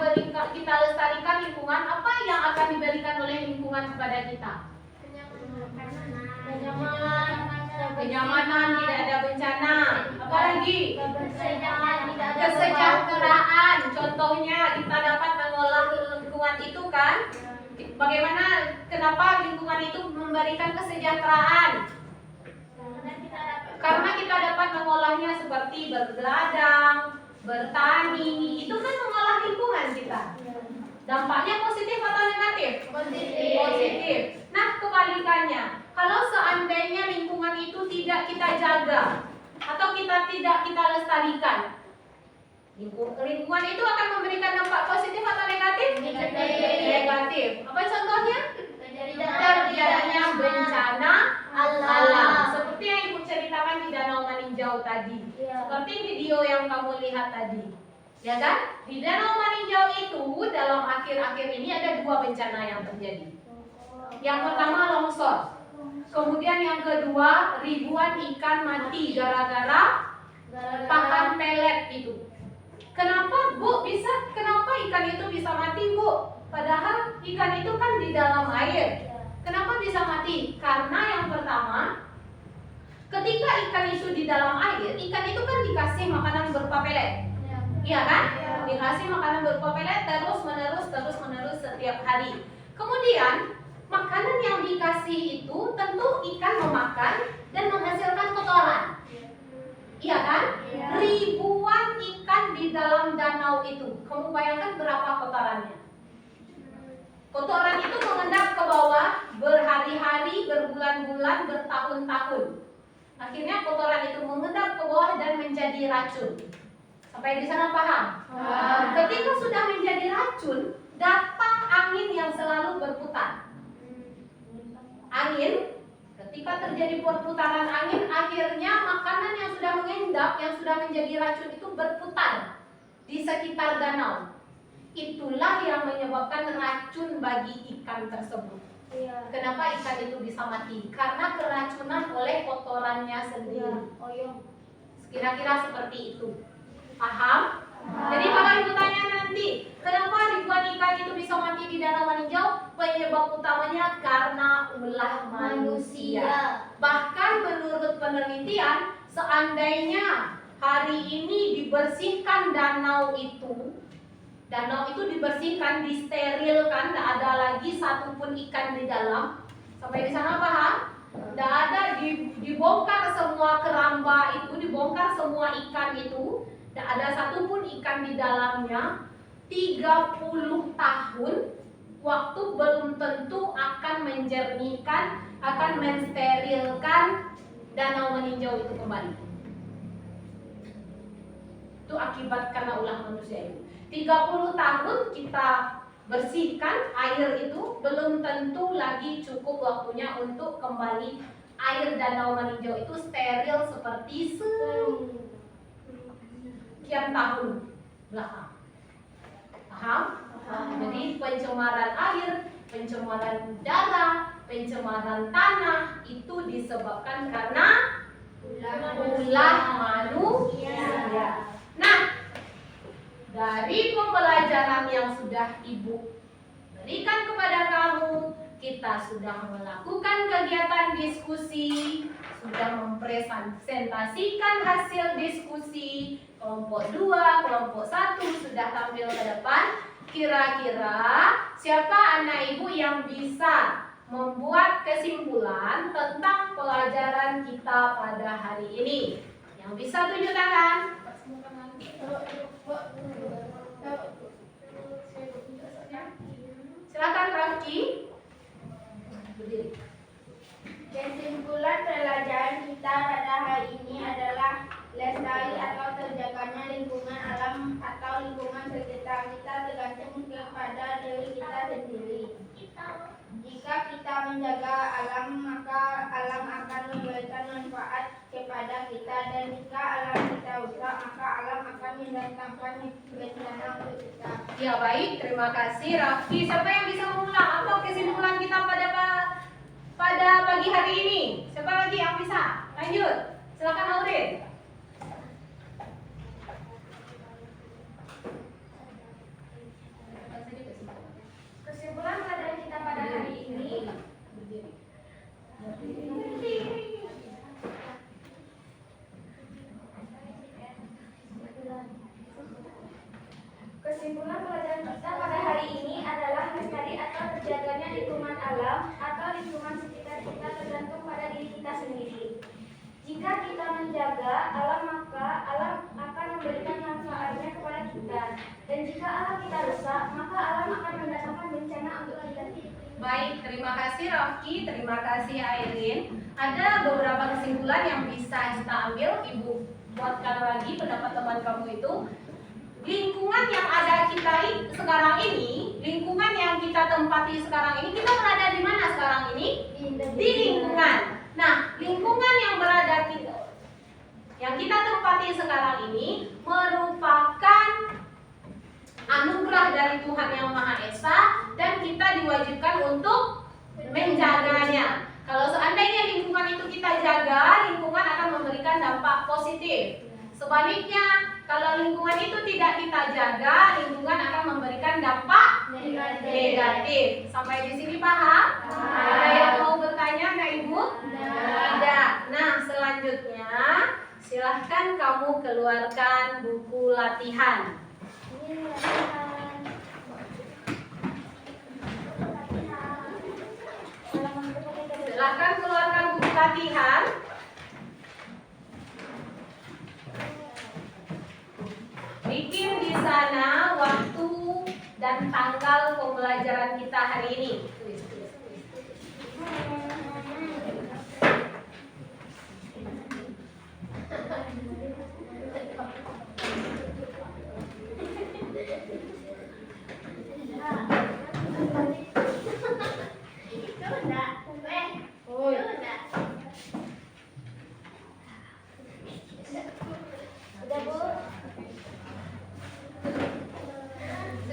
lestarikan lingkungan, apa yang akan diberikan oleh lingkungan kepada kita? Kenyamanan, tidak ada bencana. Apa lagi? Kesejahteraan. Contohnya kita dapat mengolah lingkungan itu kan? Bagaimana, kenapa lingkungan itu memberikan kesejahteraan? Karena kita dapat mengolahnya seperti berladang, bertani, itu kan mengolah lingkungan kita. Dampaknya positif atau negatif? Positif. Nah, kebalikannya, kalau seandainya lingkungan itu tidak kita jaga atau tidak kita lestarikan, lingkungan itu akan memberikan dampak positif atau negatif? Negatif. Apa contohnya? Terjadinya bencana alam. Seperti yang Ibu ceritakan di Danau Maninjau tadi. Seperti video yang kamu lihat tadi. Ya kan? Di Danau Maninjau itu dalam akhir-akhir ini ada 2 bencana yang terjadi. Yang pertama longsor. Kemudian yang kedua ribuan ikan mati gara-gara pakan pelet itu. Kenapa ikan itu bisa mati, Bu? Padahal ikan itu kan di dalam air. Kenapa bisa mati? Karena yang pertama, ketika ikan itu di dalam air, ikan itu kan dikasih makanan berupa pelet. Iya kan? Dikasih makanan berupa pelet terus menerus setiap hari. Kemudian, makanan yang dikasih itu tentu ikan memakan dan menghasilkan kotoran. Iya kan? Ribuan ikan di dalam danau itu. Kamu bayangkan berapa kotorannya? Kotoran itu mengendap ke bawah berhari-hari, berbulan-bulan, bertahun-tahun. Akhirnya kotoran itu mengendap ke bawah dan menjadi racun. Sampai di sana paham? Ketika sudah menjadi racun, datang angin yang selalu berputar. Angin, ketika terjadi perputaran angin, akhirnya makanan yang sudah mengendap, yang sudah menjadi racun itu berputar di sekitar danau. Itulah yang menyebabkan racun bagi ikan tersebut. Kenapa ikan itu bisa mati? Karena keracunan oleh kotorannya sendiri. Kira-kira seperti itu. Paham? Jadi kalau Ibu tanya nanti, kenapa ribuan ikan itu bisa mati di Danau Maninjau? Penyebab utamanya karena ulah manusia. Bahkan menurut penelitian, seandainya hari ini dibersihkan danau itu dibersihkan, disterilkan, tidak ada lagi satupun ikan di dalam. Sampai di sana paham? Tidak ada, dibongkar semua keramba itu, dibongkar semua ikan itu, tidak ada satupun ikan di dalamnya. 30 tahun waktu belum tentu akan menjernihkan, akan mensterilkan Danau Maninjau itu kembali. Itu akibat karena ulah manusia itu. 30 tahun kita bersihkan air itu, belum tentu lagi cukup waktunya untuk kembali air Danau Maninjau itu steril seperti sekian tahun belakang. Paham? Jadi pencemaran air, pencemaran udara, pencemaran tanah itu disebabkan karena ulah manusia. Nah, dari pembelajaran yang sudah Ibu berikan kepada kamu, kita sudah melakukan kegiatan diskusi, sudah mempresentasikan hasil diskusi. Kelompok 2, kelompok 1 sudah tampil ke depan. kira-kira siapa anak ibu yang bisa membuat kesimpulan tentang pelajaran kita pada hari ini? Yang bisa tunjuk tangan. Silakan Rafki. Berdiri. Kesimpulan pelajaran kita pada hari ini adalah lestari atau terjaganya lingkungan alam atau lingkungan sekitar kita tergantung kepada diri kita sendiri. Jika kita menjaga alam, maka alam akan memberikan manfaat kepada kita, dan jika alam kita rusak, maka alam akan mendatangkan bencana untuk kita. Ya baik, terima kasih Rafki. Siapa yang bisa mengulang apa kesimpulan kita pada pagi hari ini? Siapa lagi yang bisa? Lanjut, silakan Aurin. Kesimpulan pelajaran kita pada hari ini adalah lestari atau terjaganya lingkungan alam atau lingkungan sekitar kita tergantung pada diri kita sendiri. Jika kita menjaga alam, maka alam akan memberikan manfaatnya kepada kita. Dan jika alam kita rusak, maka alam akan mendatangkan bencana untuk kita. Baik, terima kasih Rafki, terima kasih Airin. Ada beberapa kesimpulan yang bisa kita ambil. Ibu buatkan lagi pendapat teman kamu itu. Lingkungan yang ada kita sekarang ini, lingkungan yang kita tempati sekarang ini, kita berada di mana sekarang ini? Di lingkungan. Nah, lingkungan yang kita tempati sekarang ini merupakan anugerah dari Tuhan Yang Maha Esa, dan kita diwajibkan untuk menjaganya. Kalau seandainya lingkungan itu kita jaga, lingkungan akan memberikan dampak positif. Sebaliknya, kalau lingkungan itu tidak kita jaga, lingkungan akan memberikan dampak negatif. Sampai di sini paham? Ada yang mau bertanya Kak Ibu? Tidak. Nah, selanjutnya silahkan kamu keluarkan buku latihan. Silahkan keluarkan buku latihan. Bikin di sana waktu dan tanggal pembelajaran kita hari ini. Tulis.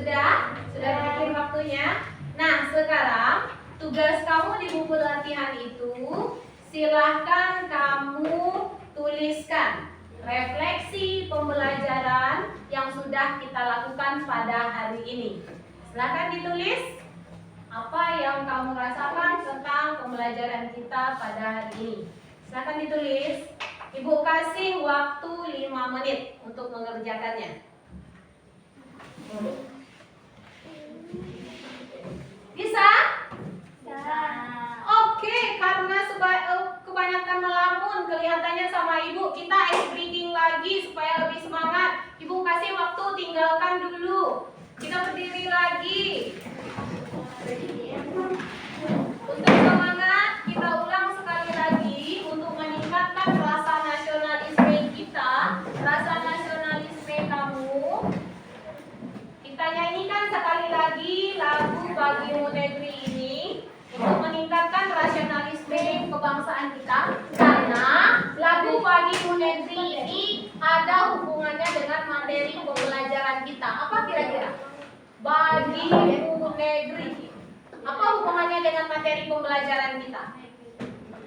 Sudah bikin waktunya. Nah, sekarang tugas kamu di buku latihan itu, silahkan kamu tuliskan refleksi pembelajaran yang sudah kita lakukan pada hari ini. Silahkan ditulis apa yang kamu rasakan tentang pembelajaran kita pada hari ini. Silahkan ditulis. Ibu kasih waktu 5 menit untuk mengerjakannya. Bisa? Oke, karena kebanyakan melamun kelihatannya sama ibu, kita ice breaking lagi supaya lebih semangat. Ibu kasih waktu, tinggalkan dulu. Kita berdiri lagi. Untuk semangat, kita ulang sekali lagi untuk meningkatkan rasa nasionalisme kita, rasa nasionalisme kamu. Kita nyanyikan sekali lagi lagu Bagimu Negeri ini untuk meningkatkan rasionalisme kebangsaan kita, karena lagu Bagimu Negeri ini ada hubungannya dengan materi pembelajaran kita. Apa kira-kira? Bagimu Negeri. Apa hubungannya dengan materi pembelajaran kita?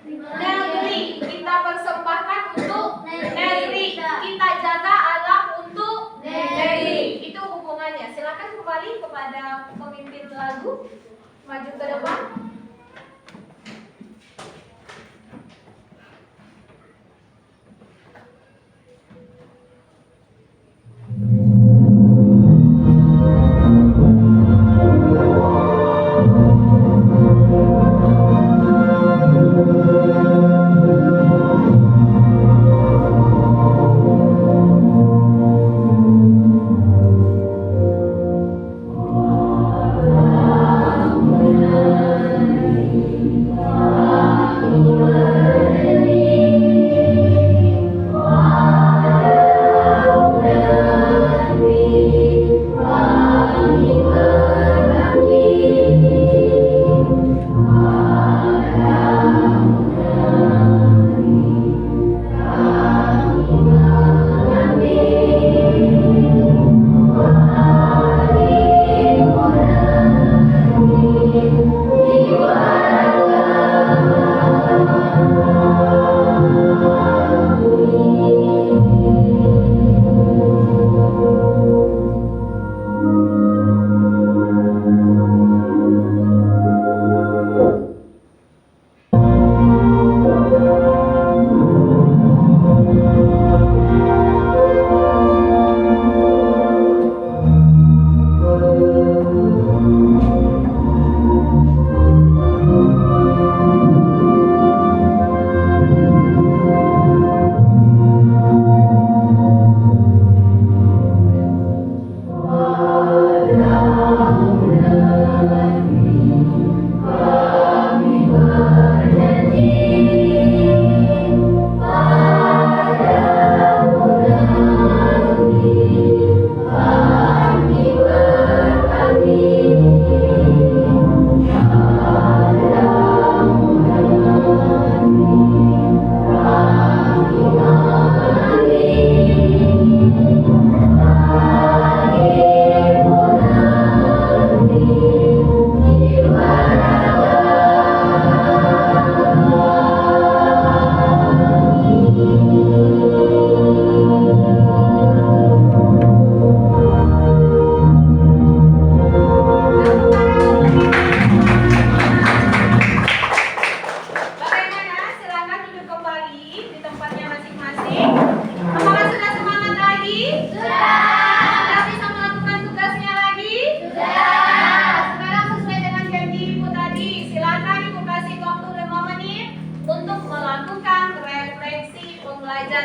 Negeri. Kita persembahkan untuk negeri. Kita jaga alam untuk negeri. Itu hubungannya. Silakan kembali kepada pemimpin lagu. Maju ke depan.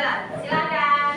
belajar. Silakan.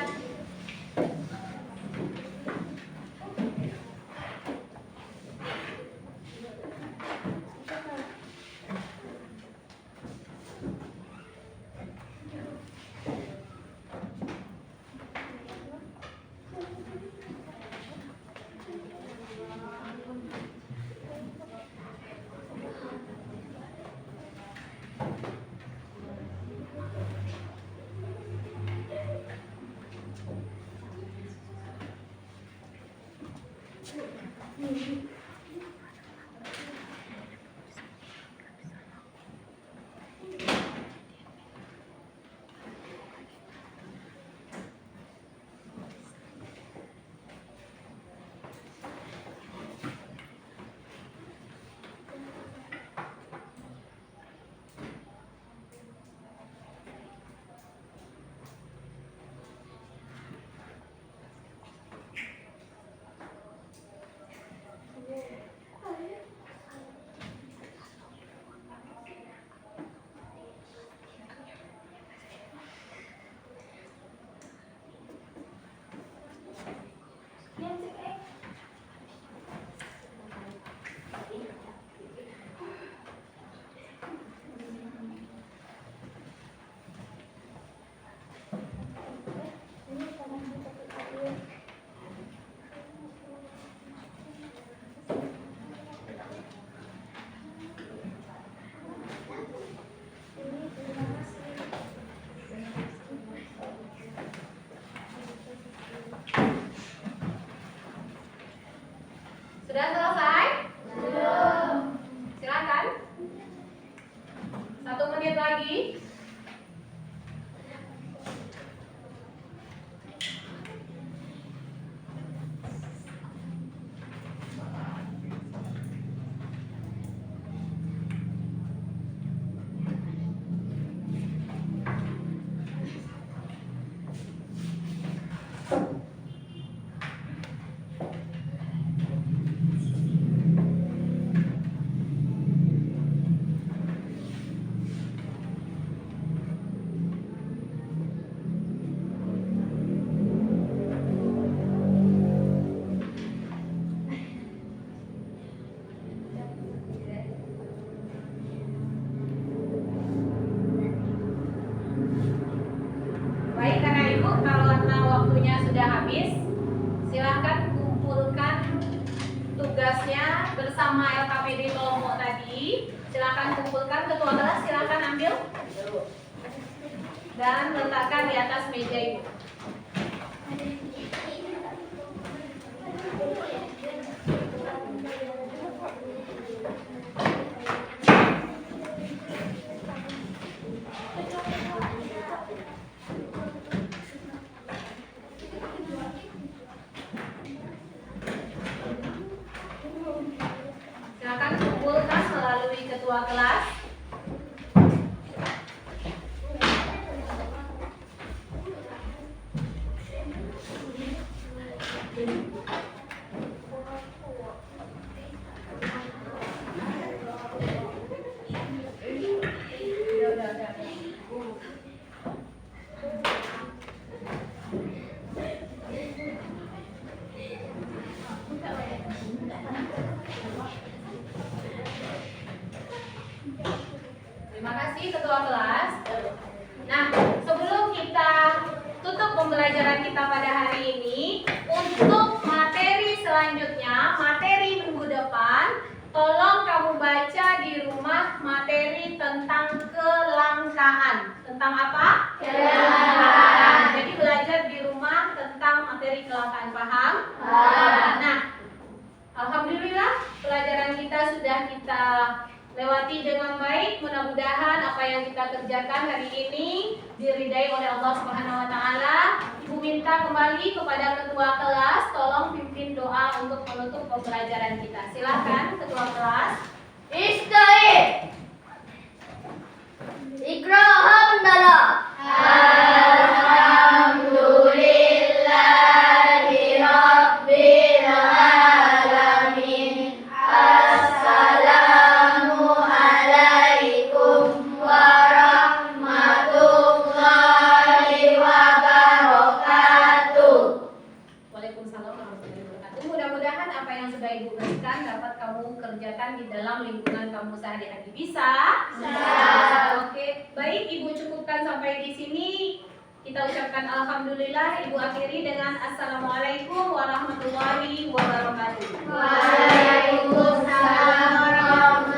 Sudah selesai? Belum. Silakan. 1 menit lagi. Baik, karena Ibu, karena waktunya sudah habis, silahkan kumpulkan tugasnya bersama LKPD Tolomo tadi. Silahkan kumpulkan, ketua kelas silahkan ambil dan letakkan di atas meja Ibu. Silakan kumpulkan melalui ketua kelas. Terima kasih ketua kelas. Nah, sebelum kita tutup pembelajaran kita pada hari ini, untuk materi selanjutnya, materi minggu depan, tolong kamu baca di rumah materi tentang kelangkaan. Tentang apa? Kelangkaan. Jadi belajar di rumah tentang materi kelangkaan. Paham? Nah, alhamdulillah pelajaran kita sudah kita lewati dengan baik. Mudah-mudahan apa yang kita kerjakan hari ini diridai oleh Allah Subhanahu wa taala. Ibu minta kembali kepada ketua kelas, tolong pimpin doa untuk menutup pembelajaran kita. Silakan ketua kelas. Ista'id. Ikra hamdalah. Alhamdulillahi Rabbil alamin. Assalamu alaikum warahmatullahi wabarakatuh. lakukan di dalam lingkungan kamu sehari-hari. Bisa? Oke, baik Ibu cukupkan sampai di sini. Kita ucapkan alhamdulillah. Ibu akhiri dengan assalamualaikum warahmatullahi wabarakatuh. Waalaikumsalam warahmatullahi